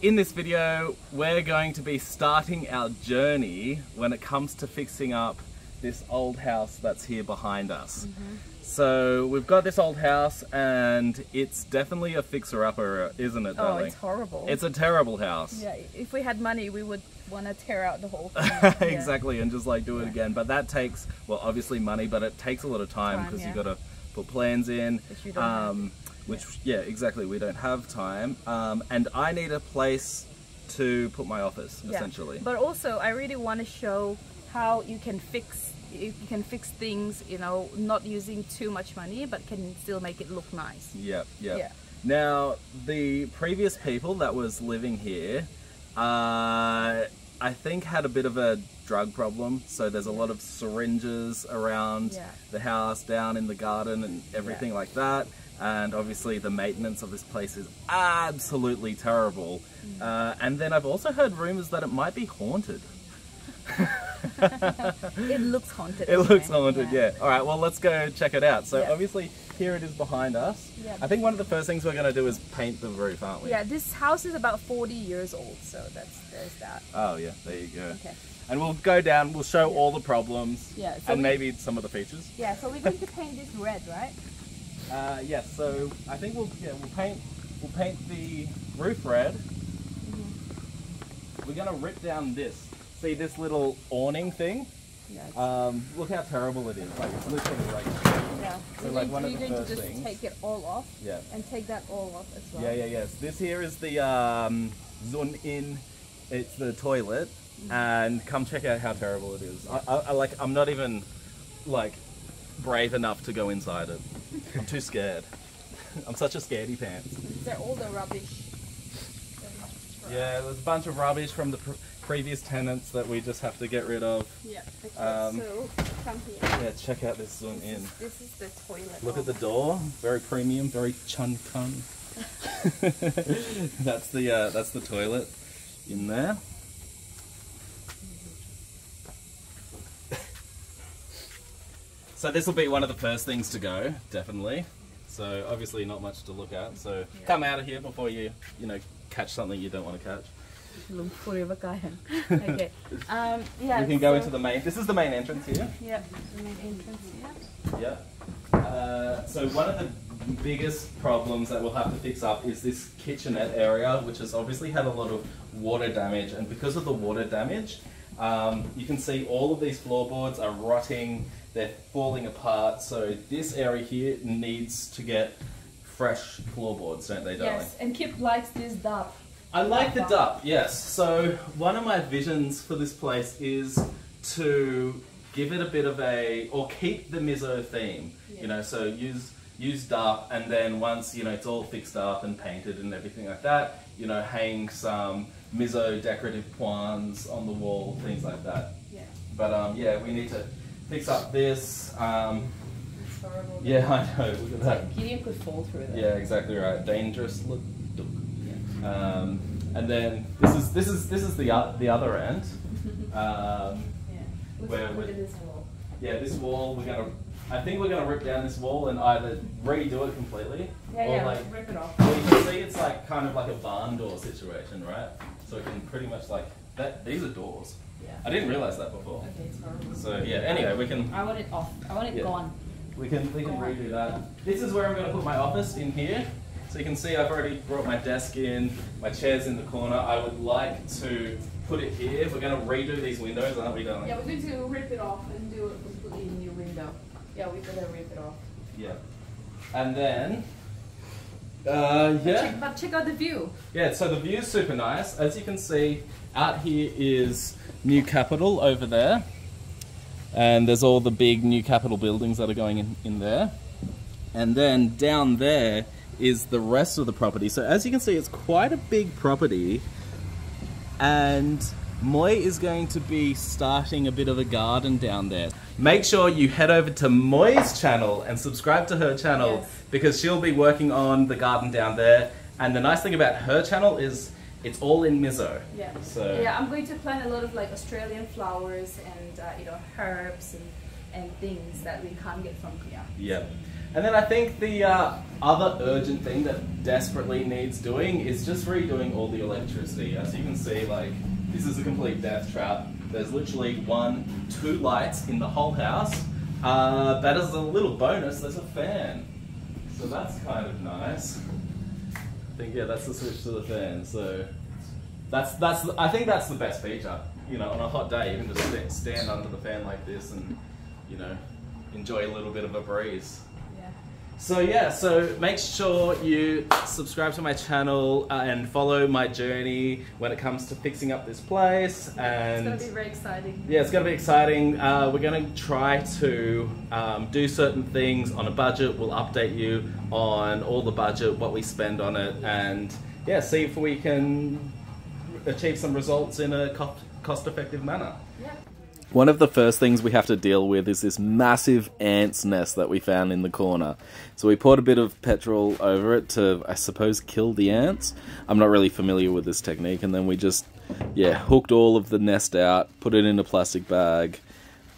in this video, we're going to be starting our journey when it comes to fixing up this old house that's here behind us. So we've got this old house and it's definitely a fixer-upper, isn't it, darling? Oh, it's horrible. It's a terrible house. Yeah, if we had money, we would want to tear out the whole thing. Exactly, and just like do it again. But that takes, well, obviously money, but it takes a lot of time because you've got to put plans in. Which you don't have. Yeah, exactly, we don't have time. And I need a place to put my office, essentially. But also, I really want to show how you can fix things, you know, not using too much money, but can still make it look nice. Yeah. Now, the previous people that was living here, I think had a bit of a drug problem. So there's a lot of syringes around the house, down in the garden and everything like that. And obviously the maintenance of this place is absolutely terrible. And then I've also heard rumors that it might be haunted. It looks haunted. It looks haunted, yeah. All right, well, let's go check it out. So obviously here it is behind us. I think one of the first things we're going to do is paint the roof, aren't we? Yeah, this house is about 40 years old, so there's that. Oh yeah, there you go. Okay. And we'll go down, we'll show all the problems so and maybe some of the features. Yeah, so we're going to paint this red, right? Yes, so I think we'll paint the roof red. We're going to rip down this. See this little awning thing? Look how terrible it is. Like it's literally like so like one of the first things. Just take it all off. And take that all off as well. Yes. This here is the Zun In. It's the toilet, and come check out how terrible it is. I'm not even like brave enough to go inside it. I'm too scared. I'm such a scaredy pants. They're all the rubbish. Yeah, there's a bunch of rubbish from the previous tenants that we just have to get rid of. Yeah, okay, so come here. Yeah, check out this Zoom in. This is the toilet. Look at the door, very premium, very chun kun. That's the toilet in there. So this will be one of the first things to go, definitely. So obviously not much to look at. So come out of here before you catch something you don't want to catch. Okay. We can go into the main. This is the main entrance here. Yeah, the main entrance here. Yeah. So one of the biggest problems that we'll have to fix up is this kitchenette area, which has obviously had a lot of water damage, and because of the water damage, you can see all of these floorboards are rotting. They're falling apart. So this area here needs to get fresh floorboards, don't they, darling? Yes, and Kip likes this dup. I like the dup, yes. So one of my visions for this place is to give it a bit of or keep the Mizo theme, so use dup, and then once, it's all fixed up and painted and everything like that, hang some Mizo decorative points on the wall, things like that. Yeah. But we need to fix up this. It's horrible. Yeah, I know, look at that. Gideon could fall through that. Yeah, exactly right. Dangerous look. And then this is the other end. This wall I think we're gonna rip down this wall and either redo it completely or rip it off. Well, you can see it's like kind of like a barn door situation, right? So it can pretty much like that. These are doors. Yeah. I didn't realize that before. Okay, it's horrible. So yeah. Anyway, we can. I want it off. I want it gone. We can redo that. This is where I'm going to put my office, in here. So you can see I've already brought my desk in, my chair's in the corner. I would like to put it here. We're going to redo these windows, aren't we, darling? Yeah, we're going to rip it off and do a completely new window. Yeah, we're going to rip it off. Yeah. And then, But check out the view. Yeah, so the view's super nice. As you can see, out here is New Capital over there. And there's all the big New Capital buildings that are going in there. And then down there is the rest of the property. So as you can see, it's quite a big property, and Moi is going to be starting a bit of a garden down there. Make sure you head over to Moi's channel and subscribe to her channel, because she'll be working on the garden down there. And the nice thing about her channel is it's all in Mizo. Yeah. So yeah, I'm going to plant a lot of like Australian flowers and herbs and things that we can't get from here. Yeah. And then I think the other urgent thing that desperately needs doing is just redoing all the electricity. As you can see, like, this is a complete death trap. There's literally 1, 2 lights in the whole house. That is a little bonus, there's a fan. So that's kind of nice. I think, yeah, that's the switch to the fan. So I think that's the best feature. You know, on a hot day, you can just stand under the fan like this and, you know, enjoy a little bit of a breeze. So yeah, so make sure you subscribe to my channel and follow my journey when it comes to fixing up this place. And it's going to be very exciting. Yeah, it's going to be exciting. We're going to try to do certain things on a budget. We'll update you on all the budget, what we spend on it, and yeah, see if we can achieve some results in a cost-effective manner. Yeah. One of the first things we have to deal with is this massive ant's nest that we found in the corner. So we poured a bit of petrol over it to, I suppose, kill the ants. I'm not really familiar with this technique. And then we just, yeah, hooked all of the nest out, put it in a plastic bag.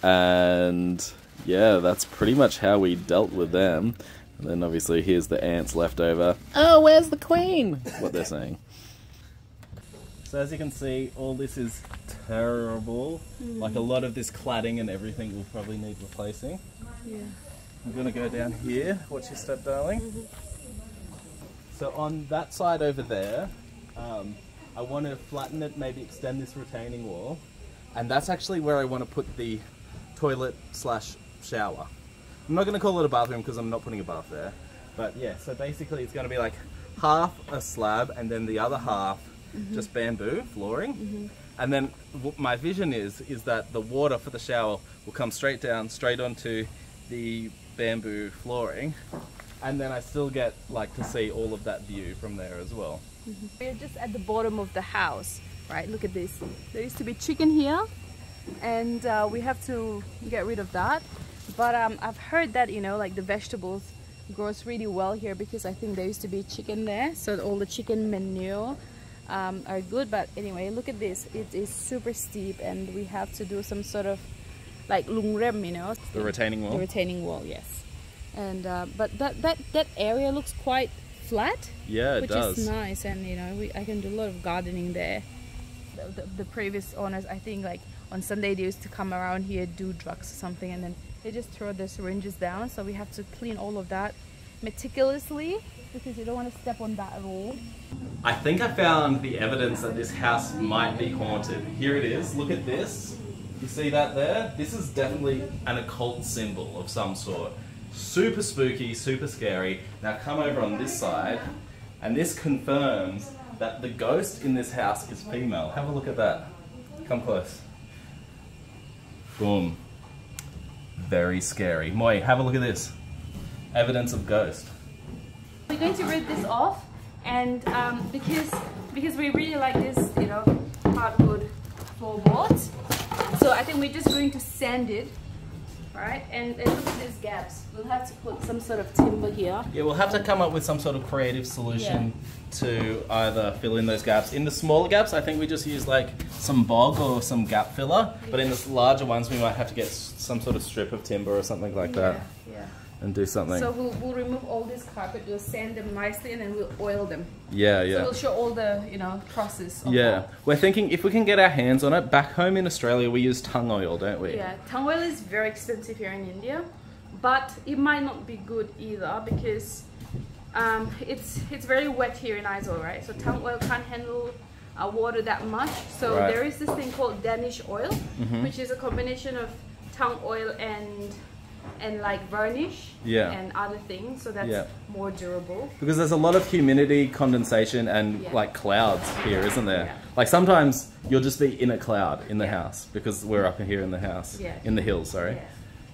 And yeah, that's pretty much how we dealt with them. And then obviously here's the ants left over. Oh, where's the queen? What they're saying. So as you can see, all this is terrible. Like a lot of this cladding and everything will probably need replacing. Yeah. I'm gonna go down here. Watch your step, darling. So on that side over there, I want to flatten it, maybe extend this retaining wall. And that's actually where I want to put the toilet slash shower. I'm not gonna call it a bathroom because I'm not putting a bath there. But yeah, so basically it's gonna be like half a slab and then the other half just bamboo flooring. And then my vision is that the water for the shower will come straight down, straight onto the bamboo flooring. And then I still get like to see all of that view from there as well. We're just at the bottom of the house, right? Look at this. There used to be chicken here and we have to get rid of that. But I've heard that, you know, like the vegetables grows really well here because I think there used to be chicken there. So all the chicken manure are good, but anyway, look at this. It is super steep and we have to do some sort of like lungrem, you know, the retaining wall. The retaining wall, yes. And but that area looks quite flat. Yeah, it which does. is nice, and you know, I can do a lot of gardening there. The previous owners, I think, like on Sunday they used to come around here, do drugs or something, and then they just throw the syringes down. So we have to clean all of that meticulously because you don't want to step on that rule. I think I found the evidence that this house might be haunted. Here it is. Look at this. You see that there? This is definitely an occult symbol of some sort. Super spooky, super scary. Now come over on this side, and this confirms that the ghost in this house is female. Have a look at that. Come close. Boom. Very scary. Moi, have a look at this. Evidence of ghost. We're going to rip this off, and because we really like this, you know, hardwood floorboards, so I think we're just going to sand it, right? And look at these gaps. We'll have to put some sort of timber here. Yeah, we'll have to come up with some sort of creative solution to either fill in those gaps. In the smaller gaps, I think we just use like some bog or some gap filler, but in the larger ones, we might have to get some sort of strip of timber or something like that. Yeah. And do something. So we'll remove all this carpet, we'll sand them nicely, and then we'll oil them. Yeah, yeah. So we'll show all the, you know, process of yeah. that. We're thinking if we can get our hands on it, back home in Australia we use tung oil, don't we? Yeah, tung oil is very expensive here in India, but it might not be good either because it's very wet here in Mizo, right? So tung oil can't handle water that much. So there is this thing called Danish oil, which is a combination of tung oil and like varnish and other things, so that's more durable. Because there's a lot of humidity, condensation, and like clouds here, isn't there? Yeah. Like sometimes you'll just be in a cloud in the house because we're up here in the house, in the hills, sorry.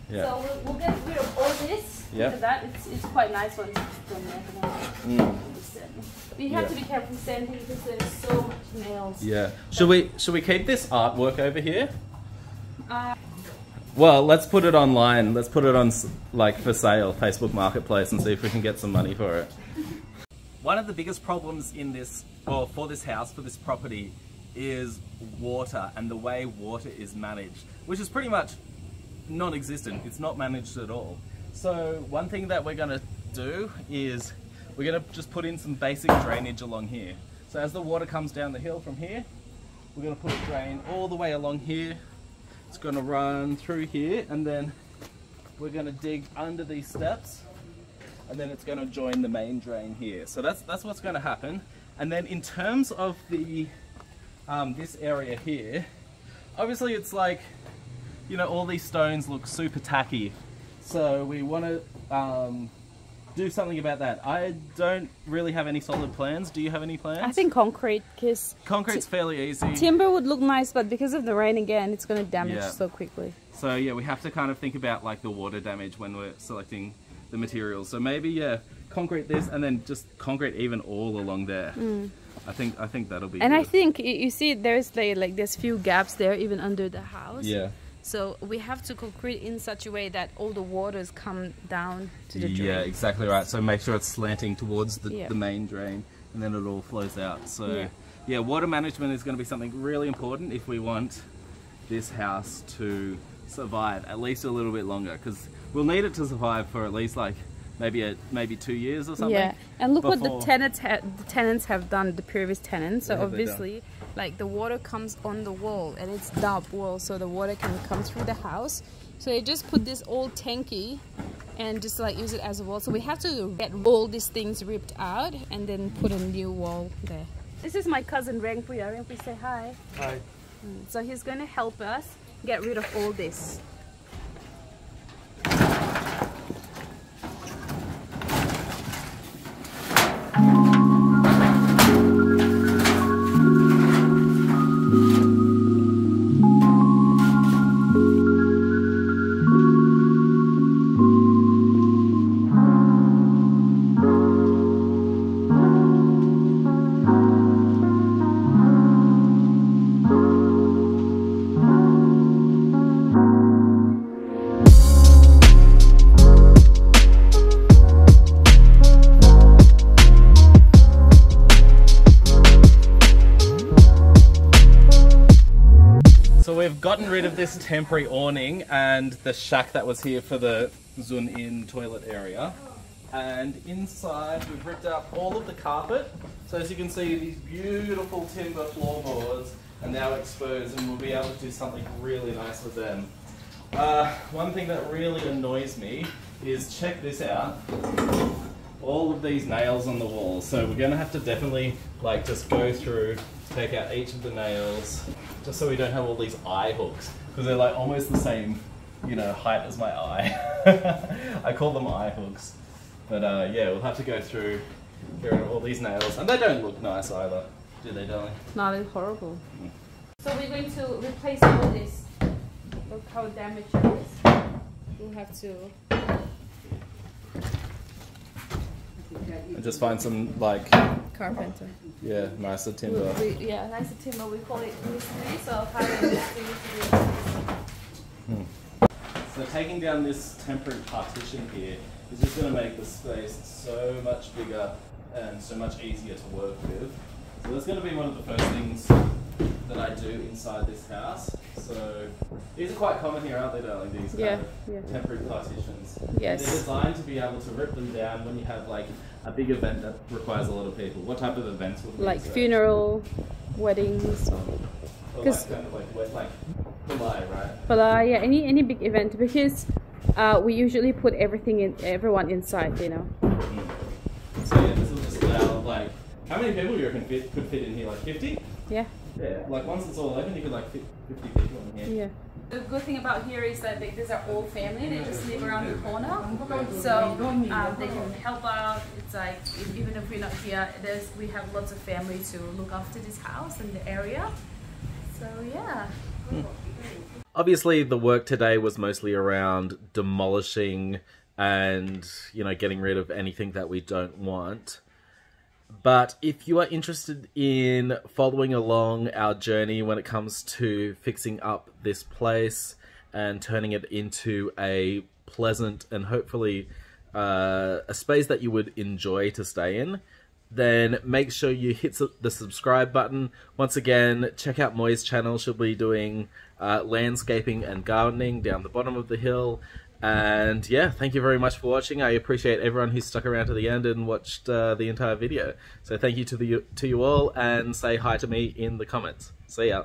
Yeah. So we'll get rid of all this. Look at that, it's quite nice once it's done there. But you have to be careful sanding because there's so much nails. Yeah. Should we keep this artwork over here? Well, let's put it online. Let's put it on like for sale, Facebook Marketplace, and see if we can get some money for it. One of the biggest problems in this, or for this house, for this property, is water and the way water is managed, which is pretty much non-existent. It's not managed at all. So one thing that we're gonna do is we're gonna just put in some basic drainage along here. So as the water comes down the hill from here, we're gonna put a drain all the way along here. It's gonna run through here, and then we're gonna dig under these steps, and then it's gonna join the main drain here. So that's what's gonna happen. And then in terms of the this area here, obviously it's like, you know, all these stones look super tacky. So we want to do something about that. I don't really have any solid plans. Do you have any plans? I think concrete, because concrete's fairly easy. Timber would look nice, but because of the rain again, it's going to damage so quickly. So yeah, we have to kind of think about like the water damage when we're selecting the materials. So maybe, yeah, concrete this, and then just concrete even all along there. I think that'll be and good. I think you see there's there's few gaps there even under the house. Yeah. So we have to concrete in such a way that all the waters come down to the drain. Yeah, exactly right. So make sure it's slanting towards the main drain, and then it all flows out. So yeah, water management is going to be something really important if we want this house to survive at least a little bit longer, because we'll need it to survive for at least like maybe 2 years or something. Yeah, and look what the tenants have done, the previous tenants. So obviously, like the water comes on the wall, and it's dark wall, so the water can come through the house. So they just put this old tanky and just like use it as a wall. So we have to get all these things ripped out and then put a new wall there. This is my cousin Rengpui. Rengpui, say hi. Hi. So he's going to help us get rid of all this. We've gotten rid of this temporary awning and the shack that was here for the Zun-in toilet area. And inside we've ripped out all of the carpet. So as you can see, these beautiful timber floorboards are now exposed, and we'll be able to do something really nice with them. One thing that really annoys me is, check this out, all of these nails on the wall. So we're gonna have to definitely like just go through, take out each of the nails, just so we don't have all these eye hooks, because they're like almost the same, you know, height as my eye. I call them eye hooks. But yeah, we'll have to go through, get rid of all these nails, and they don't look nice either, do they, darling? No, they're horrible. So we're going to replace all this. Look how damaged it is. We'll have to. And just find some like Carpenter. Yeah, nicer timber. Yeah, nicer timber. We call it mystery, so I'll have a mystery to do. So taking down this temporary partition here is just going to make the space so much bigger and so much easier to work with. So that's going to be one of the first things that I do inside this house. So these are quite common here, aren't they, darling? These kind of temporary partitions. Yes. They're designed to be able to rip them down when you have like a big event that requires a lot of people. What type of events would we like funeral, weddings, or like kind of like Palai, right? Palai, yeah, any big event, because we usually put everyone inside, you know. So yeah, this will just allow like, how many people you reckon could fit in here? Like 50? Yeah. Yeah, like once it's all open, you could like fit 50 people in here. Yeah. The good thing about here is that these are all family. They just live around the corner, so they can help out. It's like even if we're not here, we have lots of family to look after this house and the area. So yeah. Obviously, the work today was mostly around demolishing and, you know, getting rid of anything that we don't want. But if you are interested in following along our journey when it comes to fixing up this place and turning it into a pleasant and hopefully a space that you would enjoy to stay in, then make sure you hit the subscribe button. Once again, check out Moi's channel. She'll be doing landscaping and gardening down the bottom of the hill. And yeah, thank you very much for watching. I appreciate everyone who stuck around to the end and watched the entire video. So thank you to you all, and say hi to me in the comments. See ya.